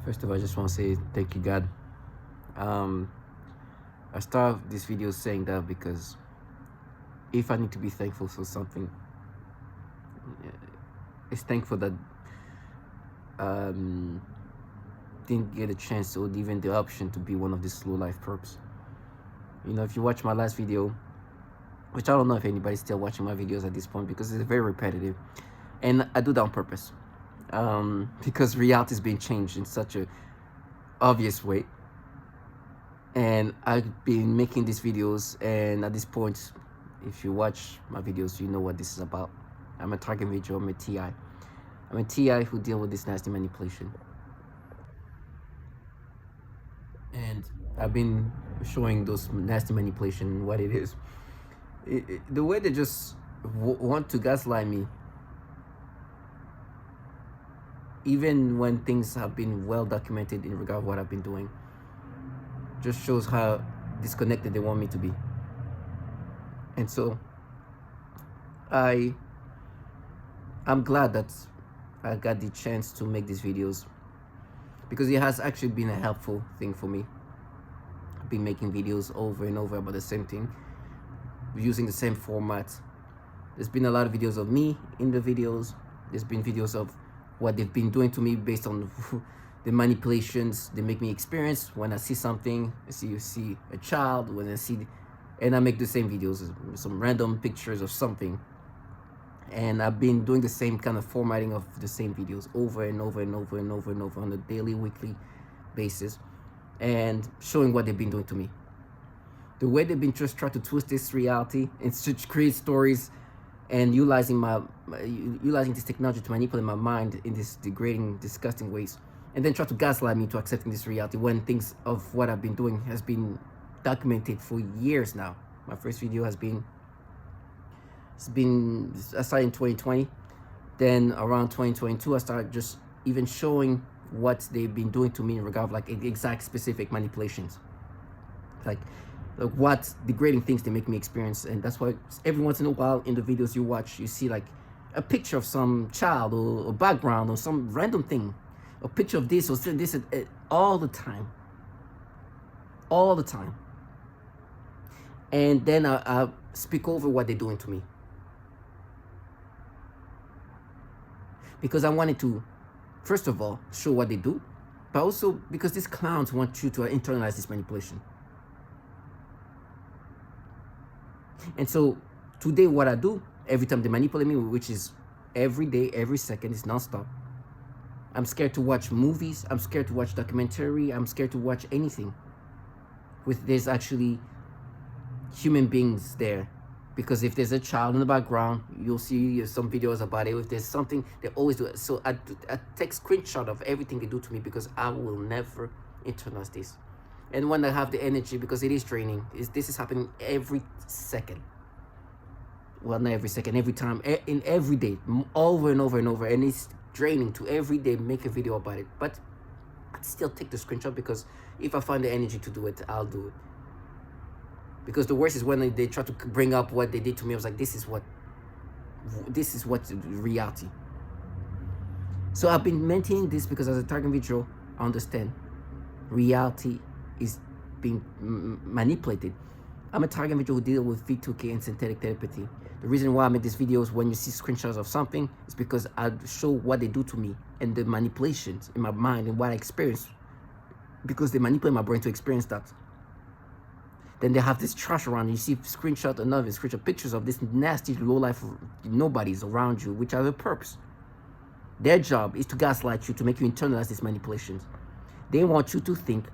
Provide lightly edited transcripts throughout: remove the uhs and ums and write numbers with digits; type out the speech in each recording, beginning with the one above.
First of all, I just want to say thank you, God. Um, I start this video saying that because if I need to be thankful for something, it's thankful that um, didn't get a chance or even the option to be one of these slow life perps. You know, if you watch my last video, which I don't know if anybody's still watching my videos at this point because it's very repetitive, and I do that on purpose, because reality is being changed in such a obvious way. And I've been making these videos, and at this point, if you watch my videos, you know what this is about. I'm a target video, I'm a TI. I'm a TI who deal with this nasty manipulation. And I've been showing those nasty manipulation, what it is. The way they just want to gaslight me, even when things have been well documented in regard to what I've been doing, just shows how disconnected they want me to be. And so I'm glad that I got the chance to make these videos, because it has actually been a helpful thing for me. I've been making videos over and over about the same thing, using the same format. There's been a lot of videos of me in the videos. There's been videos of what they've been doing to me based on the manipulations they make me experience. When I see something, you see a child, when I see, and I make the same videos, some random pictures of something. And I've been doing the same kind of formatting of the same videos over and over and over and over and over on a daily, weekly basis, and showing what they've been doing to me. The way they've been just trying to twist this reality and to create stories and utilizing this technology to manipulate my mind in this degrading, disgusting ways, and then try to gaslight me to accepting this reality when things of what I've been doing has been documented for years now. My first video I started in 2020. Then around 2022, I started just even showing what they've been doing to me in regard of like exact specific manipulations, like what degrading things they make me experience. And that's why every once in a while in the videos you watch, you see like a picture of some child or a background or some random thing, a picture of this or this, all the time. And then I speak over what they're doing to me, because I wanted to, first of all, show what they do, but also because these clowns want you to internalize this manipulation. And so today what I do, every time they manipulate me, which is every day, every second, is nonstop. I'm scared to watch movies, I'm scared to watch documentary, I'm scared to watch anything with there's actually human beings there. Because if there's a child in the background, you'll see some videos about it. If there's something, they always do it. So I take screenshot of everything they do to me, because I will never internalize this. And when I have the energy, because it is draining, this is happening every second. Well, not every second, every time, in every day, over and over and over. And it's draining to every day make a video about it. But I still take the screenshot, because if I find the energy to do it, I'll do it. Because the worst is when they try to bring up what they did to me. I was like, this is what reality. So I've been maintaining this because as a target video, I understand reality is being manipulated. I'm a target video who deal with V2K and synthetic telepathy. The reason why I make these videos when you see screenshots of something is because I show what they do to me and the manipulations in my mind and what I experience, because they manipulate my brain to experience that. Then they have this trash around you. You see screenshot, another screenshot, pictures of this nasty low-life nobodies around you, which are the perps. Their job is to gaslight you, to make you internalize these manipulations. They want you to think,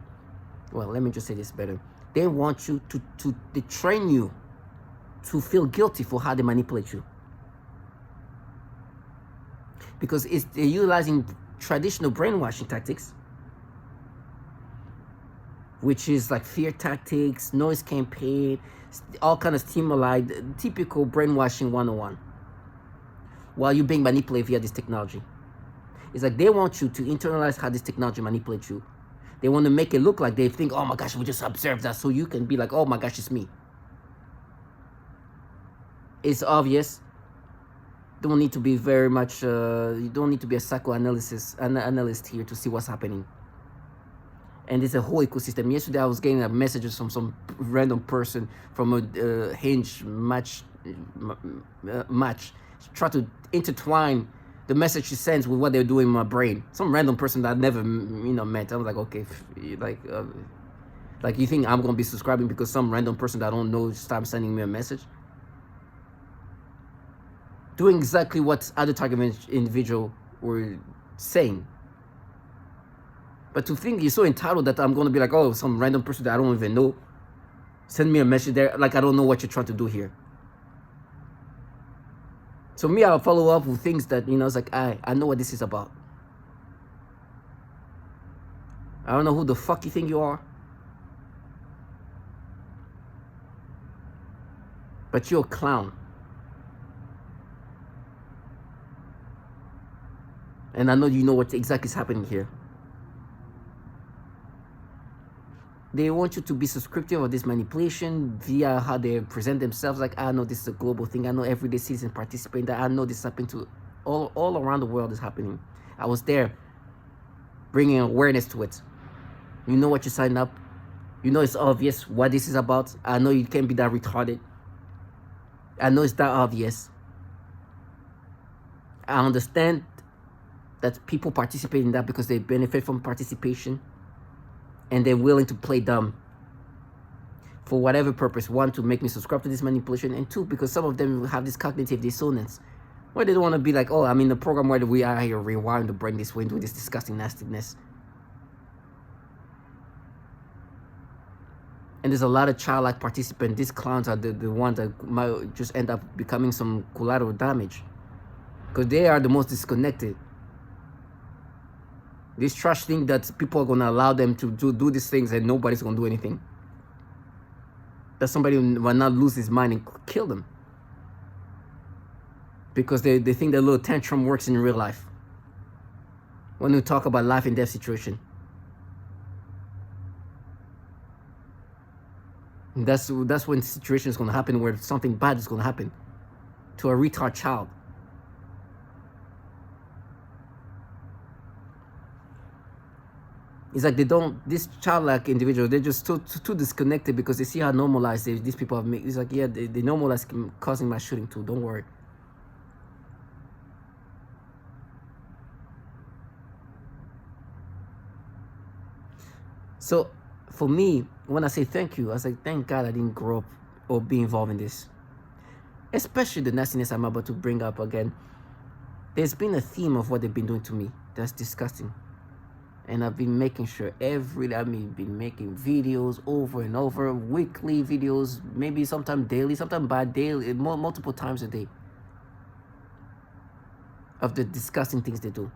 well, let me just say this better. They want you to train you to feel guilty for how they manipulate you. Because they're utilizing traditional brainwashing tactics, which is like fear tactics, noise campaign, all kind of stimuli, typical brainwashing 101, while you're being manipulated via this technology. It's like they want you to internalize how this technology manipulates you. They want to make it look like they think, oh my gosh, we just observed that, so you can be like, oh my gosh, it's me. It's obvious. Don't need to be very much, you don't need to be a psychoanalyst here to see what's happening. And there's a whole ecosystem. Yesterday I was getting a messages from some random person from a Hinge match, try to intertwine the message she sends with what they're doing in my brain. Some random person that I never met. I was like, okay, like you think I'm gonna be subscribing because some random person that I don't know starts sending me a message? Doing exactly what other target individual were saying. But to think you're so entitled that I'm gonna be like, oh, some random person that I don't even know send me a message there, like I don't know what you're trying to do here. So me, I'll follow up with things that, it's like, I know what this is about. I don't know who the fuck you think you are, but you're a clown. And I know you know what exactly is happening here. They want you to be subscriptive of this manipulation via how they present themselves. Like, I know this is a global thing. I know everyday citizens participate. That I know this is happening to all around the world is happening. I was there bringing awareness to it. You know what you signed up. You know it's obvious what this is about. I know you can't be that retarded. I know it's that obvious. I understand that people participate in that because they benefit from participation. And they're willing to play dumb for whatever purpose. One, to make me subscribe to this manipulation, and two, because some of them have this cognitive dissonance where they don't want to be like, oh, I'm in the program where we are here rewiring the brain this way and do this disgusting nastiness. And there's a lot of childlike participants. These clowns are the ones that might just end up becoming some collateral damage because they are the most disconnected. This trash thing that people are going to allow them to do these things and nobody's going to do anything. That somebody will not lose his mind and kill them. Because they think that little tantrum works in real life. When we talk about life and death situation. And that's when the situation is going to happen where something bad is going to happen to a retard child. It's like this childlike individual, they're just too disconnected because they see how normalized these people have made. It's like, yeah, they normalize causing mass shooting too, don't worry. So for me, when I say thank you, I was like, thank God I didn't grow up or be involved in this. Especially the nastiness I'm about to bring up again. There's been a theme of what they've been doing to me that's disgusting. And I've been making sure been making videos over and over, weekly videos, maybe sometimes daily, sometimes bi-daily, multiple times a day, of the disgusting things they do.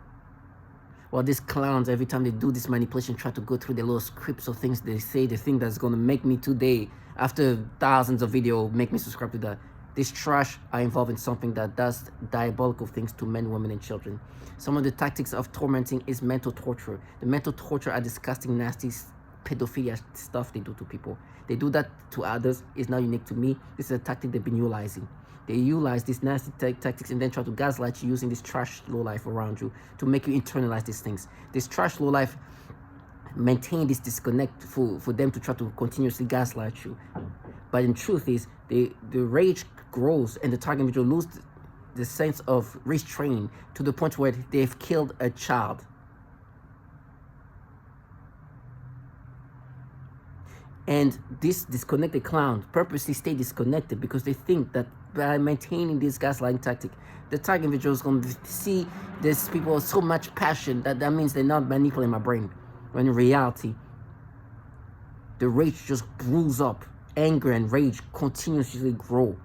Well, these clowns, every time they do this manipulation, try to go through their little scripts of things they say, the thing that's going to make me today, after thousands of videos, make me subscribe to that. This trash are involved in something that does diabolical things to men, women, and children. Some of the tactics of tormenting is mental torture. The mental torture are disgusting, nasty, pedophilia stuff they do to people. They do that to others. It's not unique to me. This is a tactic they've been utilizing. They utilize these nasty tactics and then try to gaslight you using this trash low life around you to make you internalize these things. This trash low life maintain this disconnect for them to try to continuously gaslight you. But in truth is, the rage grows and the target individual loses the sense of restraint to the point where they've killed a child. And this disconnected clown purposely stay disconnected because they think that by maintaining this gaslighting tactic, the target individual is going to see these people with so much passion that means they're not manipulating my brain. When in reality, the rage just brews up. Anger and rage continuously grow.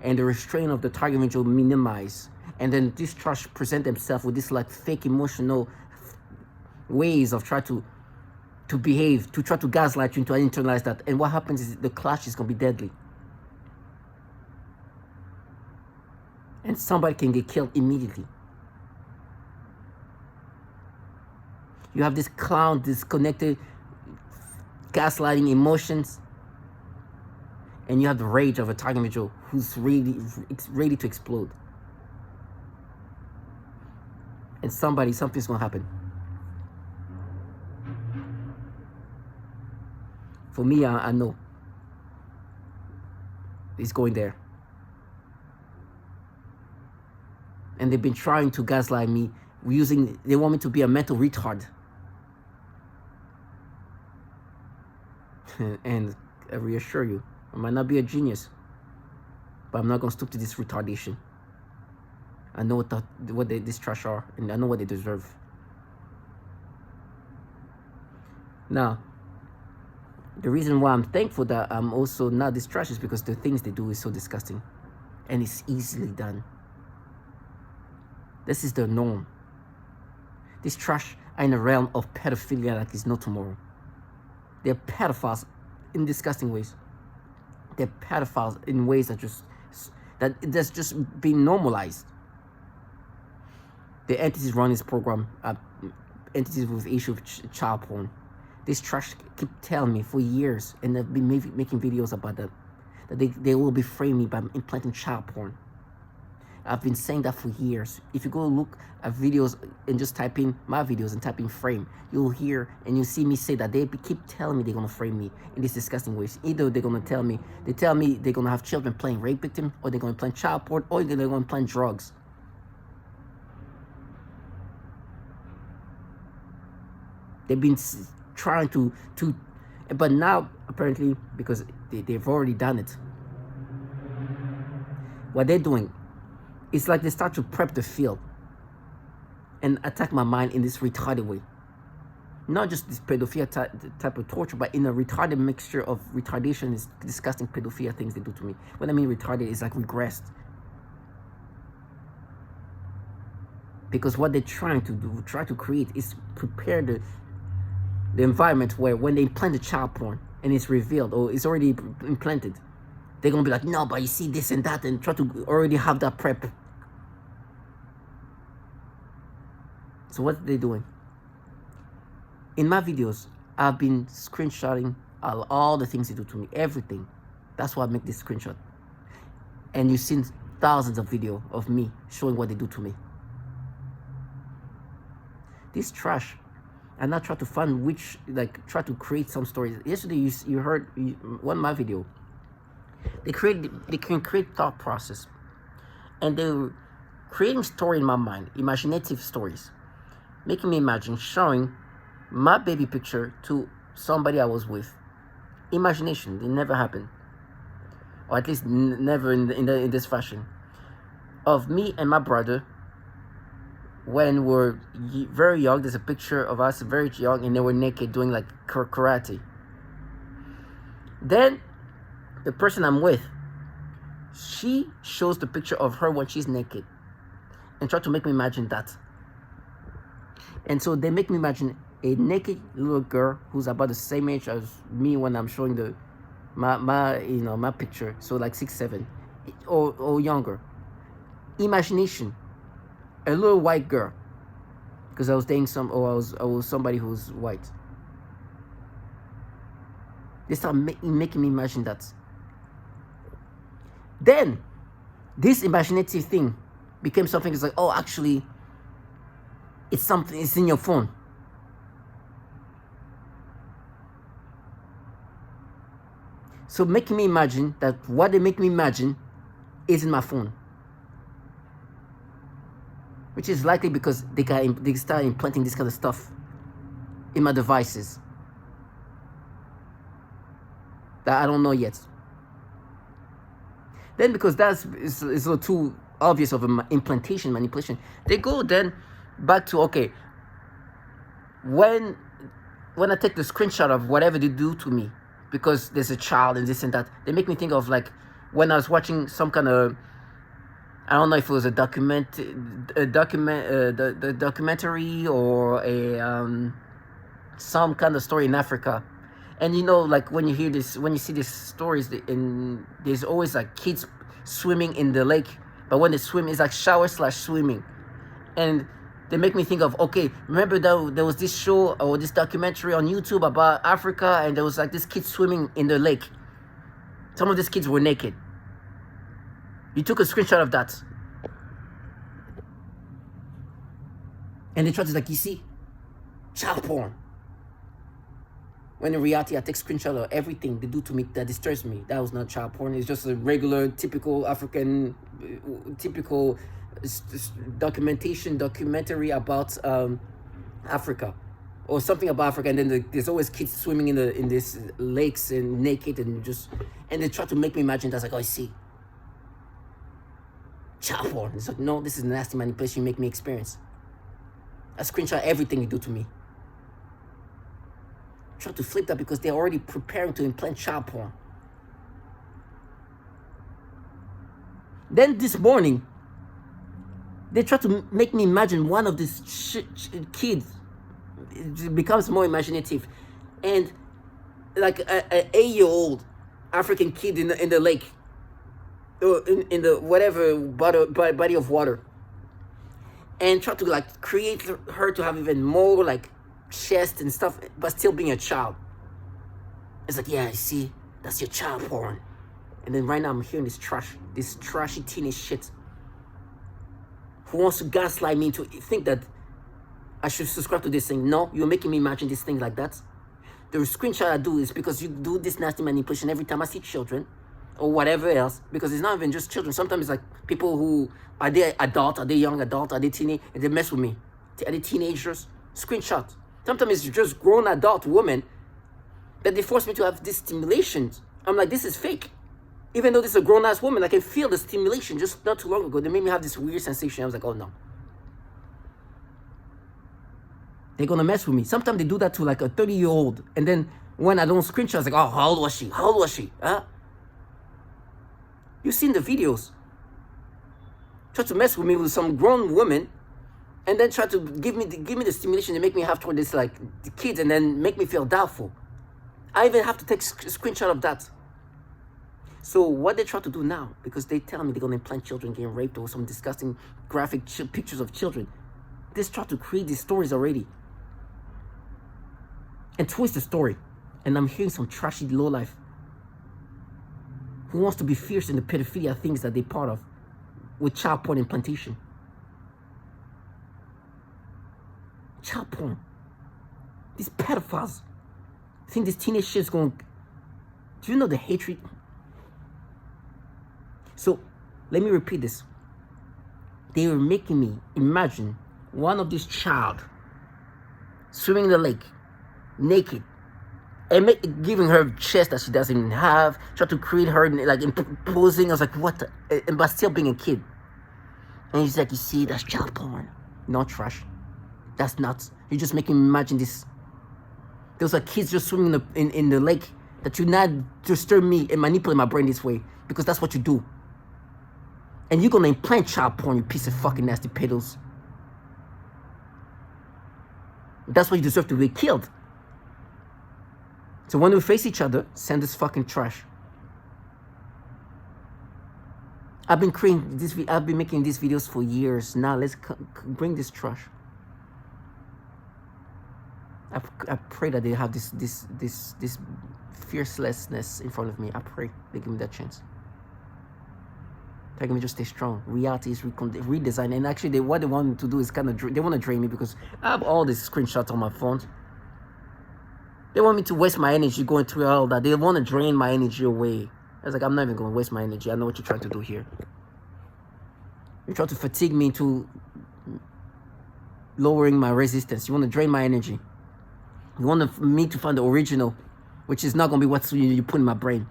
And the restraint of the target individual minimize. And then this trash present themselves with this like fake emotional ways of trying to behave, to try to gaslight you, to internalize that. And what happens is the clash is going to be deadly. And somebody can get killed immediately. You have this clown, disconnected, gaslighting emotions. And you have the rage of a target individual who's ready to explode. And something's going to happen. For me, I know it's going there. And they've been trying to gaslight me they want me to be a mental retard. And I reassure you, I might not be a genius, but I'm not going to stoop to this retardation. I know what this trash are, and I know what they deserve. Now, the reason why I'm thankful that I'm also not this trash is because the things they do is so disgusting, and it's easily done. This is the norm. These trash are in the realm of pedophilia like it's no tomorrow. They're pedophiles in disgusting ways. They're pedophiles in ways that's just being normalized. The entities run this program are entities with issue of child porn. This trash keep telling me for years, and they've been making videos about that they will befriend me by implanting child porn. I've been saying that for years. If you go look at videos and just type in my videos and type in frame, you'll hear and you'll see me say that they keep telling me they're gonna frame me in these disgusting ways. Either they're gonna tell me they're gonna have children playing rape victim, or they're gonna implant child porn, or they're gonna implant drugs. They've been trying to, but now apparently because they've already done it. What they're doing, it's like they start to prep the field and attack my mind in this retarded way. Not just this pedophilia type of torture, but in a retarded mixture of retardation is disgusting pedophilia things they do to me. When I mean retarded, it's like regressed. Because what they're trying to do, try to create, is prepare the environment where when they implant the child porn and it's revealed or it's already implanted, they're gonna be like, no, but you see this and that, and try to already have that prep. So what are they doing? In my videos, I've been screenshotting all the things they do to me, everything. That's why I make this screenshot. And you've seen thousands of videos of me showing what they do to me. This trash, and I try to find try to create some stories. Yesterday, you heard one of my video. They can create thought process, and they're creating story in my mind, imaginative stories, making me imagine showing my baby picture to somebody I was with. Imagination, it never happened, or at least never in this fashion, of me and my brother when we're very young. There's a picture of us very young, and they were naked doing like karate. Then the person I'm with, she shows the picture of her when she's naked and try to make me imagine that. And so they make me imagine a naked little girl who's about the same age as me when I'm showing my picture, so like 6, 7 or younger. Imagination, a little white girl, because I was dating I was somebody who's white. They start making me imagine that. Then this imaginative thing became something that's like, oh, actually it's something, it's in your phone. So making me imagine that what they make me imagine is in my phone, which is likely because they start implanting this kind of stuff in my devices that I don't know yet. Then because it's a little too obvious of an implantation manipulation, they go then back to, okay, when I take the screenshot of whatever they do to me, because there's a child and this and that, they make me think of like when I was watching some kind of, I don't know if it was the documentary or some kind of story in Africa. And you know, like when you see these stories, there's always like kids swimming in the lake, but when they swim, it's like shower/swimming. And they make me think of, okay, remember there was this show or this documentary on YouTube about Africa, and there was like this kid swimming in the lake. Some of these kids were naked. You took a screenshot of that. And they tried to, like, you see, child porn. When in reality, I take screenshot of everything they do to me that disturbs me. That was not child porn. It's just a regular, typical African, typical documentary about Africa, or something about Africa. And then there's always kids swimming in these lakes and naked and they try to make me imagine that's like, oh, I see. Child porn. It's like, no, this is nasty manipulation you make me experience. I screenshot everything you do to me. Try to flip that because they're already preparing to implant child porn. Then this morning, they try to make me imagine one of these kids. It becomes more imaginative, and like an 8-year-old African kid in the lake, or in the whatever body of water, and try to like create her to have even more like chest and stuff, but still being a child. It's like, yeah, I see, that's your child porn. And then right now I'm hearing this trashy teenage shit who wants to gaslight me to think that I should subscribe to this thing. No, you're making me imagine this thing like that. The screenshot I do is because you do this nasty manipulation every time I see children or whatever else, because it's not even just children. Sometimes it's like people who, are they adult, are they young adult, are they teenage, and they mess with me. Are they teenagers? Screenshot. Sometimes it's just grown adult women that they force me to have this stimulation. I'm like, this is fake. Even though this is a grown-ass woman, I can feel the stimulation. Just not too long ago, they made me have this weird sensation. I was like, oh no. They're gonna mess with me. Sometimes they do that to like a 30-year-old. And then when I don't screenshot, it's like, oh, how old was she? How old was she? Huh? You've seen the videos. Try to mess with me with some grown woman, and then try to give me the stimulation to make me have toward this like the kids, and then make me feel doubtful. I even have to take a screenshot of that. So what they try to do now, because they tell me they're gonna implant children getting raped or some disgusting graphic pictures of children, they try to create these stories already and twist the story. And I'm hearing some trashy lowlife who wants to be fierce in the pedophilia things that they're part of with child porn implantation. Child porn. These pedophiles think this teenage shit's going. Do you know the hatred? So let me repeat this. They were making me imagine one of these child swimming in the lake naked and giving her chest that she doesn't even have, try to create her like imposing. I was like, what the, but still being a kid. And he's like, you see, that's child porn. Not trash. That's nuts. You're just making me imagine this. Those are kids just swimming in the lake that you not disturb me and manipulate my brain this way, because that's what you do. And you're gonna implant child porn, you piece of fucking nasty pedos. That's why you deserve to be killed. So when we face each other, send this fucking trash. I've been making these videos for years. Now let's bring this trash. I pray that they have this fiercelessness in front of me. I pray they give me that chance. They're gonna just stay strong. Reality is redesigned, and actually, what they want to do is kind of they want to drain me, because I have all these screenshots on my phone. They want me to waste my energy going through all that. They want to drain my energy away. I was like, I'm not even gonna waste my energy. I know what you're trying to do here. You're trying to fatigue me into lowering my resistance. You want to drain my energy. You want me to find the original, which is not going to be what you put in my brain.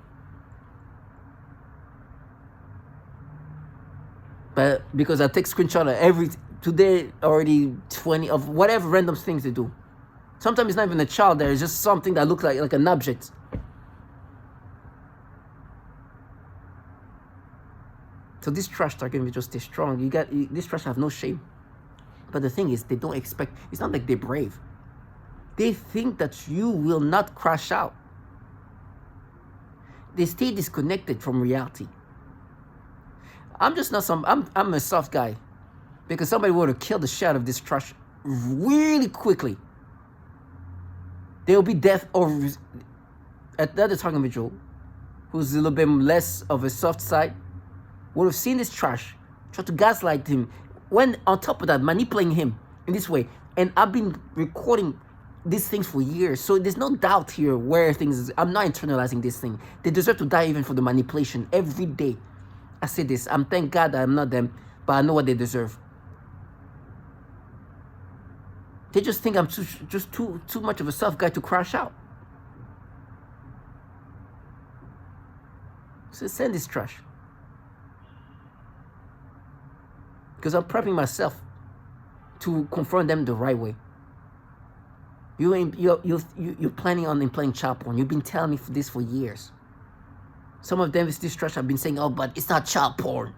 But because I take screenshot of today already 20 of whatever random things they do. Sometimes it's not even a child there. It's just something that looks like an object. So this trash target will just stay strong. This trash have no shame. But the thing is, they don't expect. It's not like they're brave. They think that you will not crash out. They stay disconnected from reality. I'm just not I'm a soft guy, because somebody would have killed the shit out of this trash really quickly. There will be death, or at the other target individual who's a little bit less of a soft side would have seen this trash, try to gaslight him, when on top of that manipulating him in this way. And I've been recording these things for years. So there's no doubt here where things is. I'm not internalizing this thing. They deserve to die even for the manipulation every day. I say this. I'm thank God that I'm not them, but I know what they deserve. They just think I'm too much of a soft guy to crash out. So send this trash. Because I'm prepping myself to confront them the right way. You're planning on implanting child porn. You've been telling me this for years. Some of them with this trash have been saying, oh, but it's not child porn.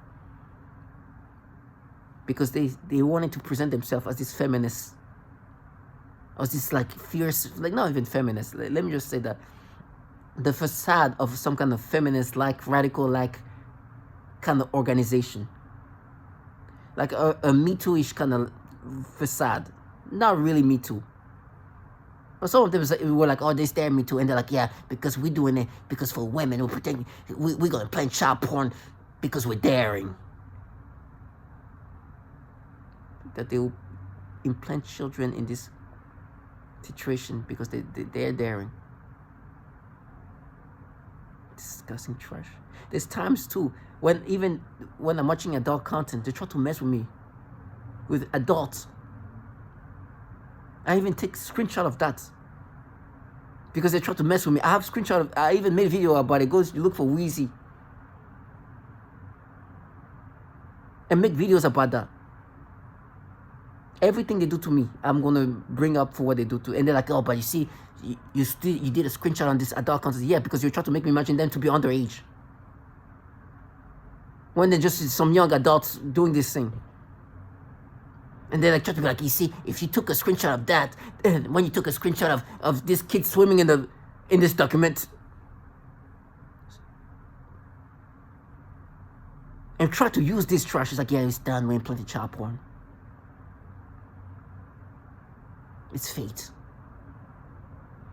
Because they wanted to present themselves as this feminist, as this like fierce, like not even feminist. Let me just say that. The facade of some kind of feminist, like radical, like kind of organization. Like a Me Too-ish kind of facade. Not really Me Too. But some of them were like, oh, they stare at Me Too. And they're like, yeah, because we're doing it, because for women, we're going to play child porn because we're daring. That they will implant children in this situation because they're daring. Disgusting trash. There's times too when I'm watching adult content, they try to mess with me with adults. I even take screenshot of that because they try to mess with me. I have screenshot of. I even made a video about it. Goes, you look for Wheezy and make videos about that. Everything they do to me, I'm gonna bring up for what they do to. And they're like, oh, but you see, you did a screenshot on this adult content. Yeah, because you're trying to make me imagine them to be underage. When they're just some young adults doing this thing. And they're like, trying to be like, you see, if you took a screenshot of that, when you took a screenshot of this kid swimming in this document, and try to use this trash, it's like, yeah, it's done, we're implanting child porn. It's fate.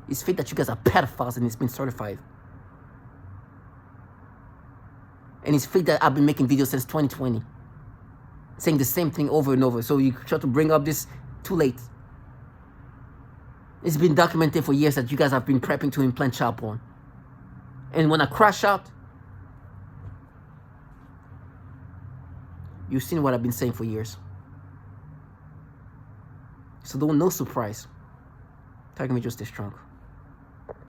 It's fate that you guys are pedophiles and it's been certified. And it's fate that I've been making videos since 2020. Saying the same thing over and over. So you try to bring up this too late. It's been documented for years that you guys have been prepping to implant child porn. And when I crash out, you've seen what I've been saying for years. So no surprise. Taking me just this strong.